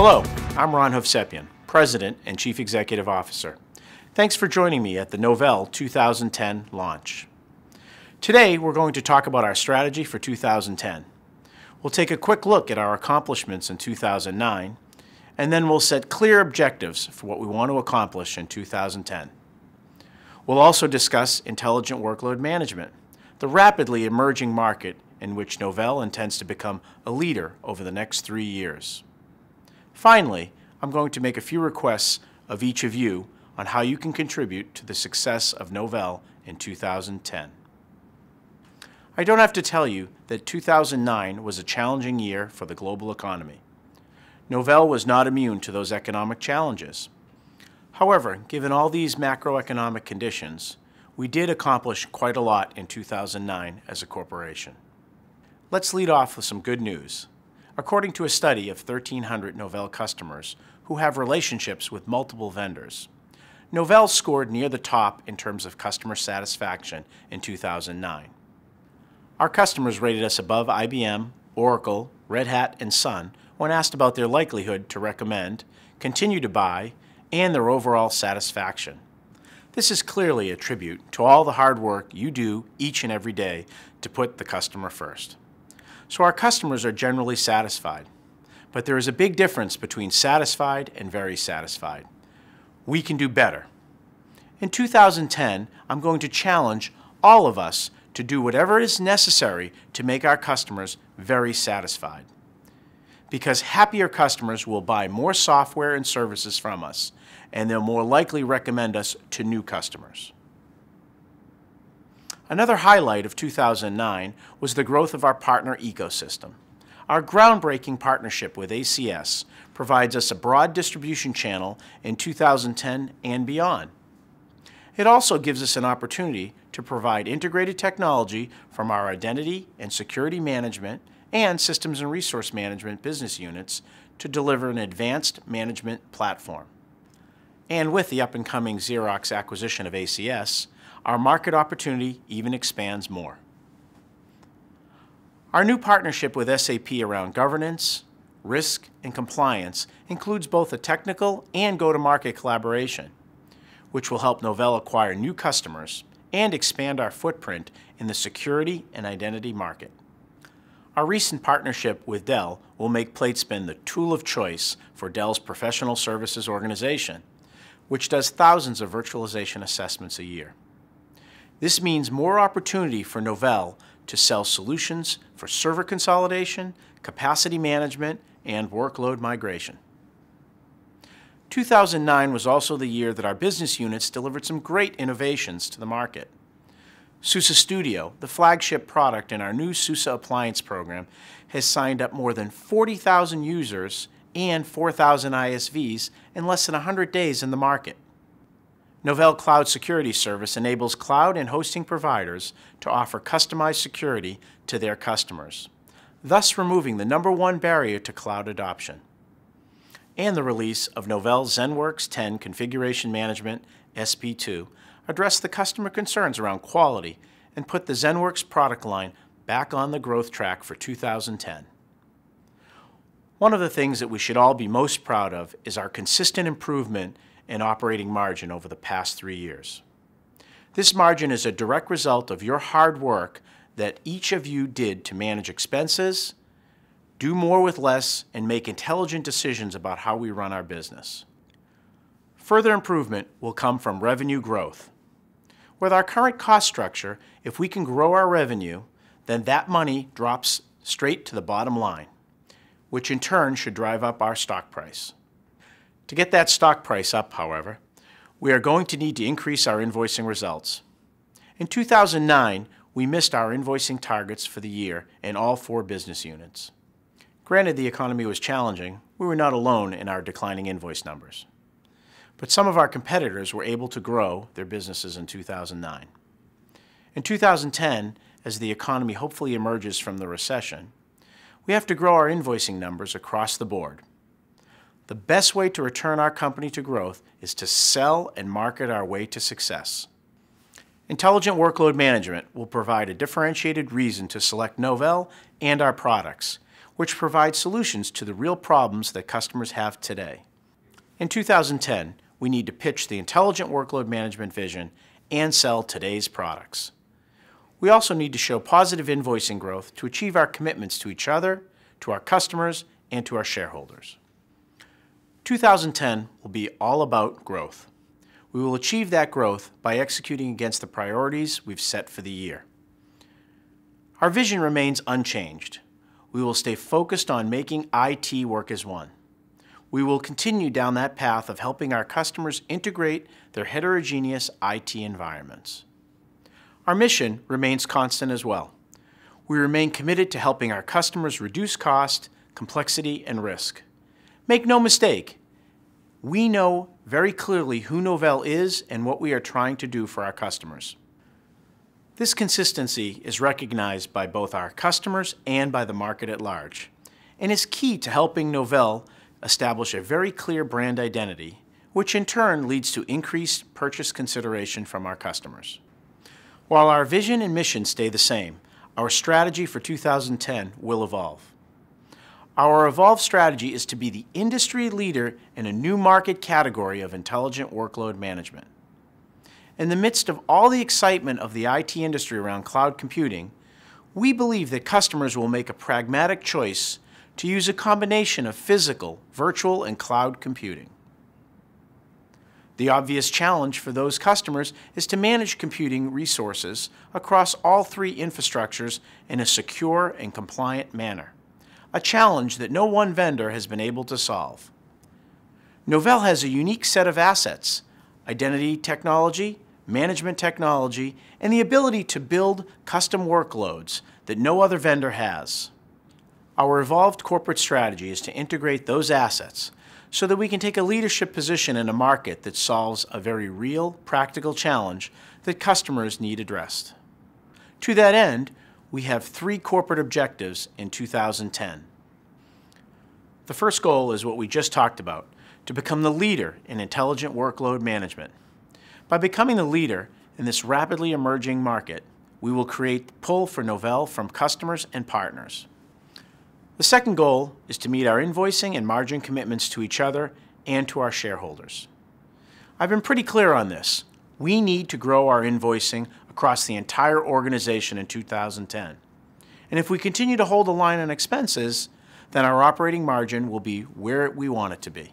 Hello, I'm Ron Hovsepian, President and Chief Executive Officer. Thanks for joining me at the Novell 2010 launch. Today, we're going to talk about our strategy for 2010. We'll take a quick look at our accomplishments in 2009, and then we'll set clear objectives for what we want to accomplish in 2010. We'll also discuss intelligent workload management, the rapidly emerging market in which Novell intends to become a leader over the next 3 years. Finally, I'm going to make a few requests of each of you on how you can contribute to the success of Novell in 2010. I don't have to tell you that 2009 was a challenging year for the global economy. Novell was not immune to those economic challenges. However, given all these macroeconomic conditions, we did accomplish quite a lot in 2009 as a corporation. Let's lead off with some good news. According to a study of 1,300 Novell customers who have relationships with multiple vendors, Novell scored near the top in terms of customer satisfaction in 2009. Our customers rated us above IBM, Oracle, Red Hat, and Sun when asked about their likelihood to recommend, continue to buy, and their overall satisfaction. This is clearly a tribute to all the hard work you do each and every day to put the customer first. So our customers are generally satisfied, but there is a big difference between satisfied and very satisfied. We can do better. In 2010, I'm going to challenge all of us to do whatever is necessary to make our customers very satisfied. Because happier customers will buy more software and services from us, and they'll more likely recommend us to new customers. Another highlight of 2009 was the growth of our partner ecosystem. Our groundbreaking partnership with ACS provides us a broad distribution channel in 2010 and beyond. It also gives us an opportunity to provide integrated technology from our identity and security management and systems and resource management business units to deliver an advanced management platform. And with the up-and-coming Xerox acquisition of ACS, our market opportunity even expands more. Our new partnership with SAP around governance, risk, and compliance includes both a technical and go-to-market collaboration, which will help Novell acquire new customers and expand our footprint in the security and identity market. Our recent partnership with Dell will make Platespin the tool of choice for Dell's professional services organization, which does thousands of virtualization assessments a year. This means more opportunity for Novell to sell solutions for server consolidation, capacity management, and workload migration. 2009 was also the year that our business units delivered some great innovations to the market. SUSE Studio, the flagship product in our new SUSE Appliance program, has signed up more than 40,000 users and 4,000 ISVs in less than 100 days in the market. Novell Cloud Security Service enables cloud and hosting providers to offer customized security to their customers, thus removing the #1 barrier to cloud adoption. And the release of Novell ZenWorks 10 Configuration Management SP2 addressed the customer concerns around quality and put the ZenWorks product line back on the growth track for 2010. One of the things that we should all be most proud of is our consistent improvement in operating margin over the past 3 years. This margin is a direct result of your hard work that each of you did to manage expenses, do more with less, and make intelligent decisions about how we run our business. Further improvement will come from revenue growth. With our current cost structure, if we can grow our revenue, then that money drops straight to the bottom line, which in turn should drive up our stock price. To get that stock price up, however, we are going to need to increase our invoicing results. In 2009, we missed our invoicing targets for the year in all 4 business units. Granted, the economy was challenging. We were not alone in our declining invoice numbers. But some of our competitors were able to grow their businesses in 2009. In 2010, as the economy hopefully emerges from the recession, we have to grow our invoicing numbers across the board. The best way to return our company to growth is to sell and market our way to success. Intelligent workload management will provide a differentiated reason to select Novell and our products, which provide solutions to the real problems that customers have today. In 2010, we need to pitch the intelligent workload management vision and sell today's products. We also need to show positive invoicing growth to achieve our commitments to each other, to our customers, and to our shareholders. 2010 will be all about growth. We will achieve that growth by executing against the priorities we've set for the year. Our vision remains unchanged. We will stay focused on making IT work as one. We will continue down that path of helping our customers integrate their heterogeneous IT environments. Our mission remains constant as well. We remain committed to helping our customers reduce cost, complexity, and risk. Make no mistake, we know very clearly who Novell is and what we are trying to do for our customers. This consistency is recognized by both our customers and by the market at large, and is key to helping Novell establish a very clear brand identity, which in turn leads to increased purchase consideration from our customers. While our vision and mission stay the same, our strategy for 2010 will evolve. Our evolved strategy is to be the industry leader in a new market category of intelligent workload management. In the midst of all the excitement of the IT industry around cloud computing, we believe that customers will make a pragmatic choice to use a combination of physical, virtual, and cloud computing. The obvious challenge for those customers is to manage computing resources across all three infrastructures in a secure and compliant manner, a challenge that no one vendor has been able to solve. Novell has a unique set of assets: identity technology, management technology, and the ability to build custom workloads that no other vendor has. Our evolved corporate strategy is to integrate those assets so that we can take a leadership position in a market that solves a very real, practical challenge that customers need addressed. To that end, we have three corporate objectives in 2010. The first goal is what we just talked about, to become the leader in intelligent workload management. By becoming the leader in this rapidly emerging market, we will create pull for Novell from customers and partners. The second goal is to meet our invoicing and margin commitments to each other and to our shareholders. I've been pretty clear on this. We need to grow our invoicing across the entire organization in 2010. And if we continue to hold the line on expenses, then our operating margin will be where we want it to be.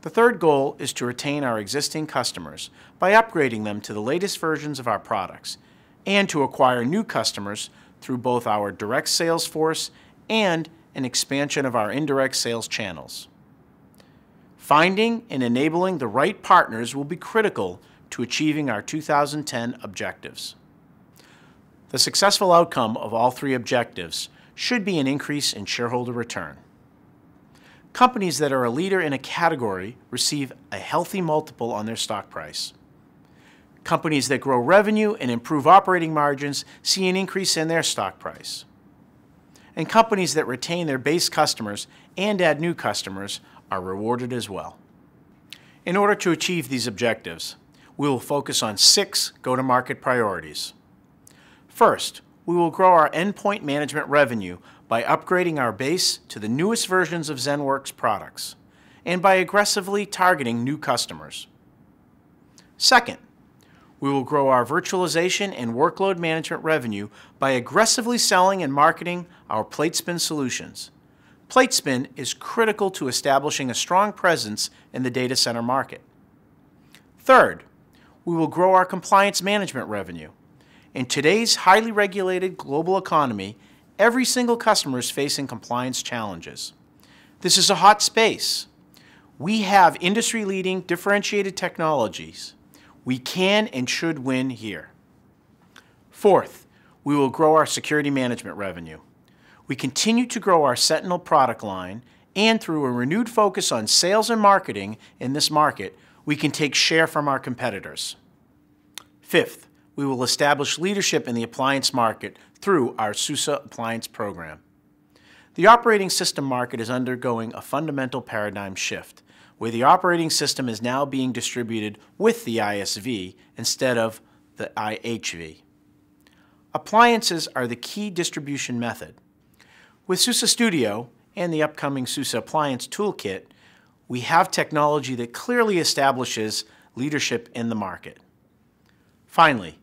The third goal is to retain our existing customers by upgrading them to the latest versions of our products, and to acquire new customers through both our direct sales force and an expansion of our indirect sales channels. Finding and enabling the right partners will be critical to achieving our 2010 objectives. The successful outcome of all three objectives should be an increase in shareholder return. Companies that are a leader in a category receive a healthy multiple on their stock price. Companies that grow revenue and improve operating margins see an increase in their stock price. And companies that retain their base customers and add new customers are rewarded as well. In order to achieve these objectives, we will focus on 6 go-to-market priorities. First, we will grow our endpoint management revenue by upgrading our base to the newest versions of ZenWorks products, and by aggressively targeting new customers. Second, we will grow our virtualization and workload management revenue by aggressively selling and marketing our PlateSpin solutions. PlateSpin is critical to establishing a strong presence in the data center market. Third, we will grow our compliance management revenue. In today's highly regulated global economy, every single customer is facing compliance challenges. This is a hot space. We have industry-leading differentiated technologies. We can and should win here. Fourth, we will grow our security management revenue. We continue to grow our Sentinel product line, and through a renewed focus on sales and marketing in this market, we can take share from our competitors. Fifth, we will establish leadership in the appliance market through our SUSE appliance program. The operating system market is undergoing a fundamental paradigm shift, where the operating system is now being distributed with the ISV instead of the IHV. Appliances are the key distribution method. With SUSE Studio and the upcoming SUSE Appliance Toolkit, we have technology that clearly establishes leadership in the market. Finally,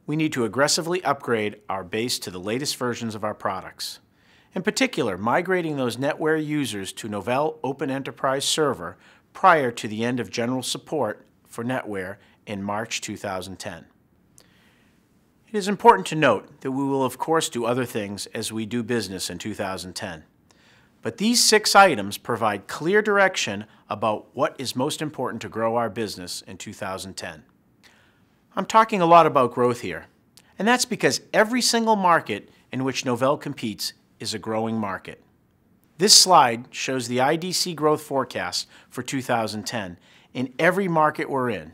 we need to aggressively upgrade our base to the latest versions of our products. In particular, migrating those NetWare users to Novell Open Enterprise Server prior to the end of general support for NetWare in March 2010. It is important to note that we will of course do other things as we do business in 2010. But these 6 items provide clear direction about what is most important to grow our business in 2010. I'm talking a lot about growth here, and that's because every single market in which Novell competes is a growing market. This slide shows the IDC growth forecast for 2010 in every market we're in.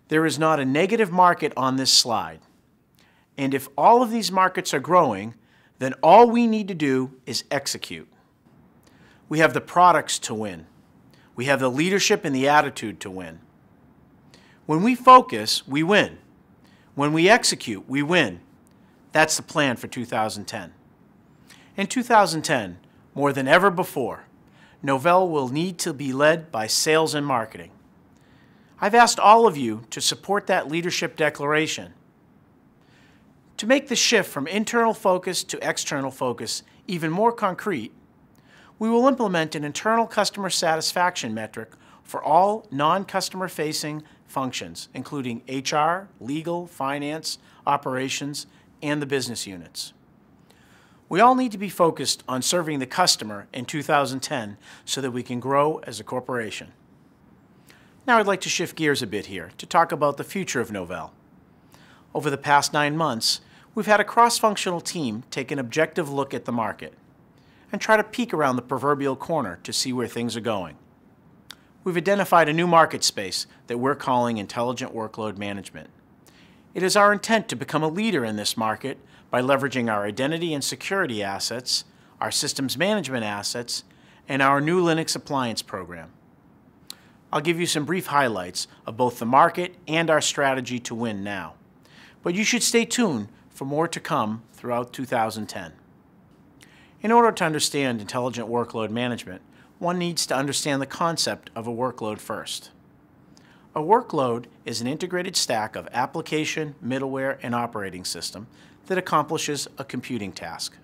There is not a negative market on this slide. And if all of these markets are growing, then all we need to do is execute. We have the products to win. We have the leadership and the attitude to win. When we focus, we win. When we execute, we win. That's the plan for 2010. In 2010, more than ever before, Novell will need to be led by sales and marketing. I've asked all of you to support that leadership declaration. To make the shift from internal focus to external focus even more concrete, we will implement an internal customer satisfaction metric for all non-customer facing functions, including HR, legal, finance, operations, and the business units. We all need to be focused on serving the customer in 2010 so that we can grow as a corporation. Now I'd like to shift gears a bit here to talk about the future of Novell. Over the past 9 months, we've had a cross-functional team take an objective look at the market and try to peek around the proverbial corner to see where things are going. We've identified a new market space that we're calling intelligent workload management. It is our intent to become a leader in this market by leveraging our identity and security assets, our systems management assets, and our new Linux appliance program. I'll give you some brief highlights of both the market and our strategy to win now. But you should stay tuned for more to come throughout 2010. In order to understand intelligent workload management, one needs to understand the concept of a workload first. A workload is an integrated stack of application, middleware, and operating system that accomplishes a computing task.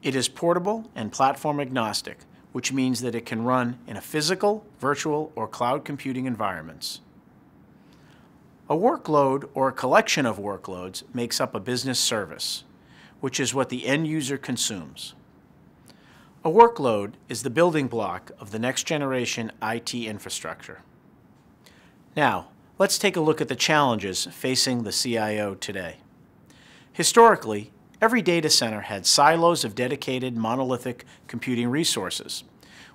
It is portable and platform agnostic, which means that it can run in a physical, virtual, or cloud computing environments. A workload or a collection of workloads makes up a business service, which is what the end user consumes. A workload is the building block of the next generation IT infrastructure. Now, let's take a look at the challenges facing the CIO today. Historically, every data center had silos of dedicated monolithic computing resources,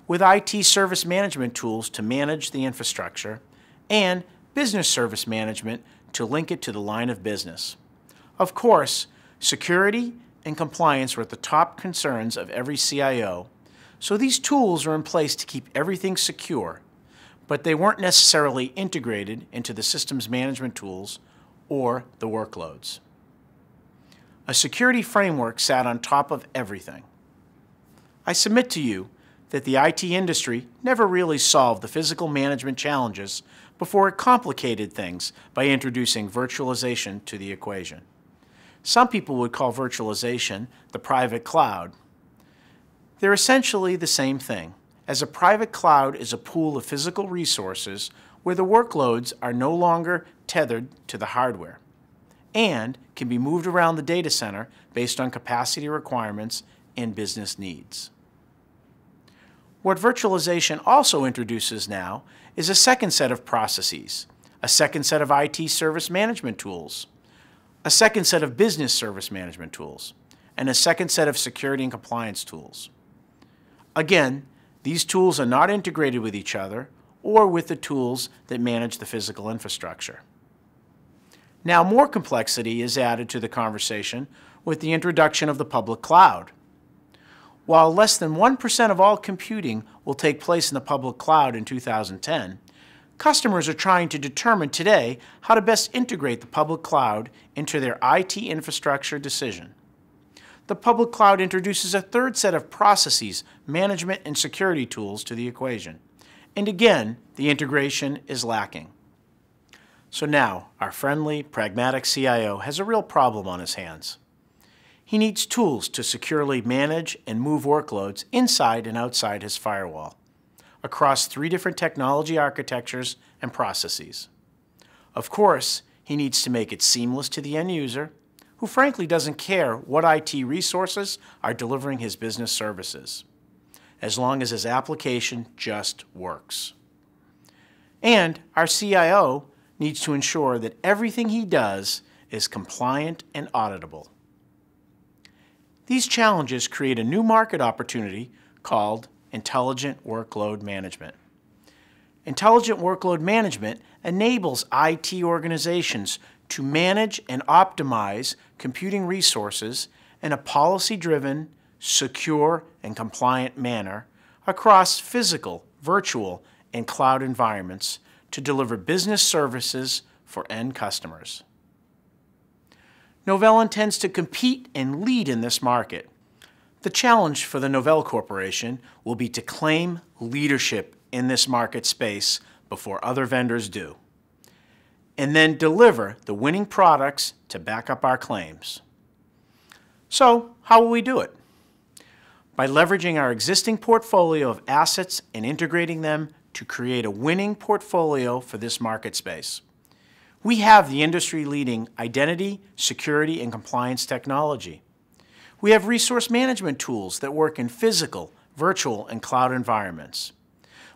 with IT service management tools to manage the infrastructure and business service management to link it to the line of business. Of course, security and compliance were at the top concerns of every CIO, so these tools are in place to keep everything secure, but they weren't necessarily integrated into the systems management tools or the workloads. A security framework sat on top of everything. I submit to you that the IT industry never really solved the physical management challenges before it complicated things by introducing virtualization to the equation. Some people would call virtualization the private cloud. They're essentially the same thing, as a private cloud is a pool of physical resources where the workloads are no longer tethered to the hardware and can be moved around the data center based on capacity requirements and business needs. What virtualization also introduces now is a second set of processes, a second set of IT service management tools, a second set of business service management tools, and a second set of security and compliance tools. Again, these tools are not integrated with each other or with the tools that manage the physical infrastructure. Now more complexity is added to the conversation with the introduction of the public cloud. While less than 1% of all computing will take place in the public cloud in 2010, customers are trying to determine today how to best integrate the public cloud into their IT infrastructure decision. the public cloud introduces a third set of processes, management, and security tools to the equation. And again, the integration is lacking. So now, our friendly, pragmatic CIO has a real problem on his hands. He needs tools to securely manage and move workloads inside and outside his firewall, across 3 different technology architectures and processes. Of course, he needs to make it seamless to the end user, who frankly doesn't care what IT resources are delivering his business services, as long as his application just works. And our CIO needs to ensure that everything he does is compliant and auditable. These challenges create a new market opportunity called Intelligent Workload Management. Intelligent Workload Management enables IT organizations to manage and optimize computing resources in a policy-driven, secure, and compliant manner across physical, virtual, and cloud environments to deliver business services for end customers. Novell intends to compete and lead in this market. The challenge for the Novell Corporation will be to claim leadership in this market space before other vendors do, and then deliver the winning products to back up our claims. So, how will we do it? By leveraging our existing portfolio of assets and integrating them to create a winning portfolio for this market space. We have the industry-leading identity, security, and compliance technology. We have resource management tools that work in physical, virtual, and cloud environments.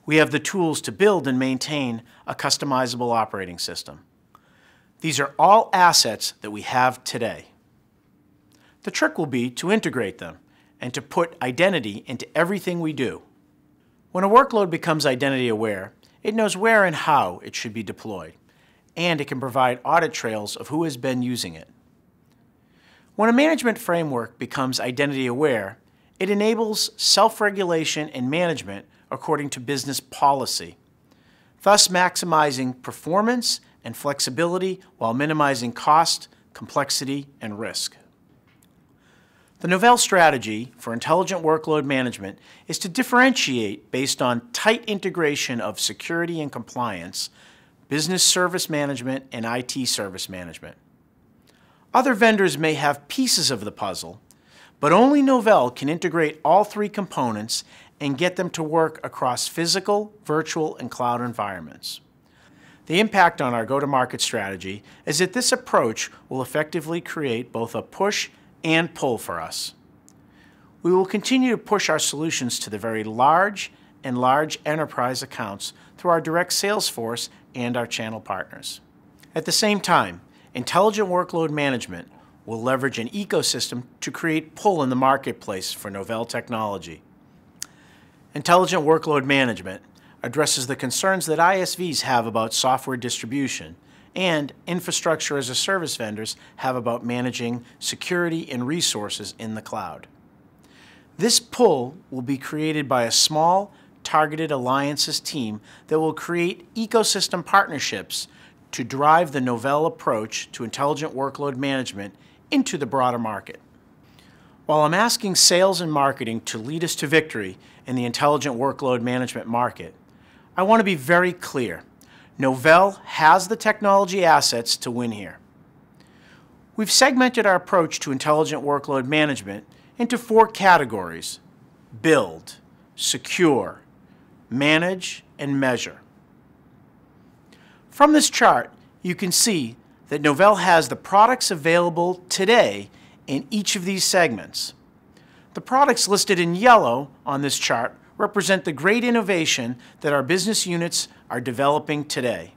We have the tools to build and maintain a customizable operating system. These are all assets that we have today. The trick will be to integrate them and to put identity into everything we do. When a workload becomes identity aware, it knows where and how it should be deployed, and it can provide audit trails of who has been using it. When a management framework becomes identity aware, it enables self-regulation and management according to business policy, thus maximizing performance and flexibility while minimizing cost, complexity, and risk. The Novell strategy for intelligent workload management is to differentiate based on tight integration of security and compliance, business service management, and IT service management. Other vendors may have pieces of the puzzle, but only Novell can integrate all 3 components and get them to work across physical, virtual, and cloud environments. The impact on our go-to-market strategy is that this approach will effectively create both a push and pull for us. We will continue to push our solutions to the very large and large enterprise accounts through our direct sales force and our channel partners. At the same time, intelligent workload management will leverage an ecosystem to create pull in the marketplace for Novell technology. Intelligent workload management addresses the concerns that ISVs have about software distribution and infrastructure as a service vendors have about managing security and resources in the cloud. This pull will be created by a small, targeted alliances team that will create ecosystem partnerships to drive the Novell approach to intelligent workload management into the broader market. While I'm asking sales and marketing to lead us to victory in the intelligent workload management market, I want to be very clear. Novell has the technology assets to win here. We've segmented our approach to intelligent workload management into 4 categories: build, secure, manage, and measure. From this chart, you can see that Novell has the products available today in each of these segments. The products listed in yellow on this chart represent the great innovation that our business units are developing today,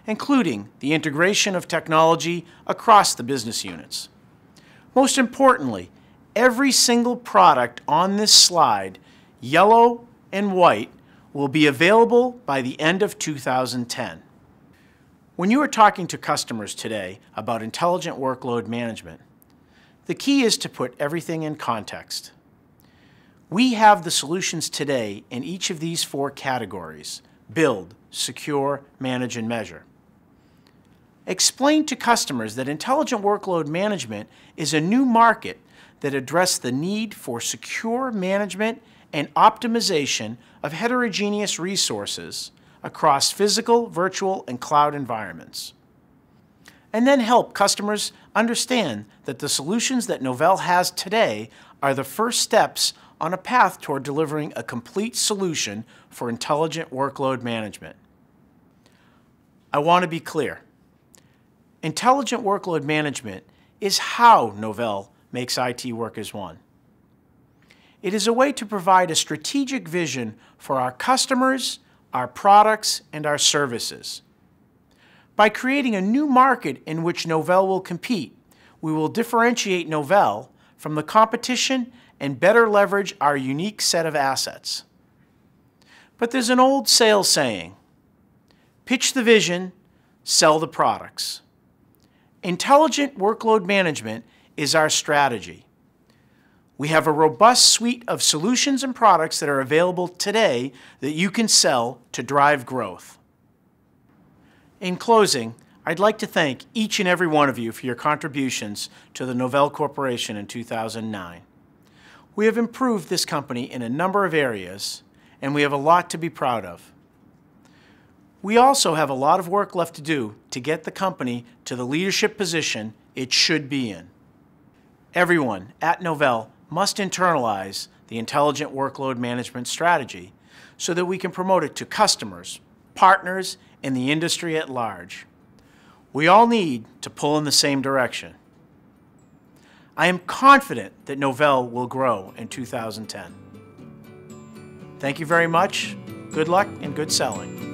including the integration of technology across the business units. Most importantly, every single product on this slide, yellow and white, will be available by the end of 2010. When you are talking to customers today about intelligent workload management, the key is to put everything in context. We have the solutions today in each of these 4 categories: build, secure, manage, and measure. Explain to customers that intelligent workload management is a new market that address the need for secure management and optimization of heterogeneous resources across physical, virtual, and cloud environments. And then help customers understand that the solutions that Novell has today are the first steps on a path toward delivering a complete solution for intelligent workload management. I want to be clear. Intelligent workload management is how Novell makes IT work as one. It is a way to provide a strategic vision for our customers, our products, and our services. By creating a new market in which Novell will compete, we will differentiate Novell from the competition and better leverage our unique set of assets. But there's an old sales saying, pitch the vision, sell the products. Intelligent workload management is our strategy. We have a robust suite of solutions and products that are available today that you can sell to drive growth. In closing, I'd like to thank each and every one of you for your contributions to the Novell Corporation in 2009. We have improved this company in a number of areas, and we have a lot to be proud of. We also have a lot of work left to do to get the company to the leadership position it should be in. Everyone at Novell must internalize the intelligent workload management strategy so that we can promote it to customers, partners, and the industry at large. We all need to pull in the same direction. I am confident that Novell will grow in 2010. Thank you very much. Good luck and good selling.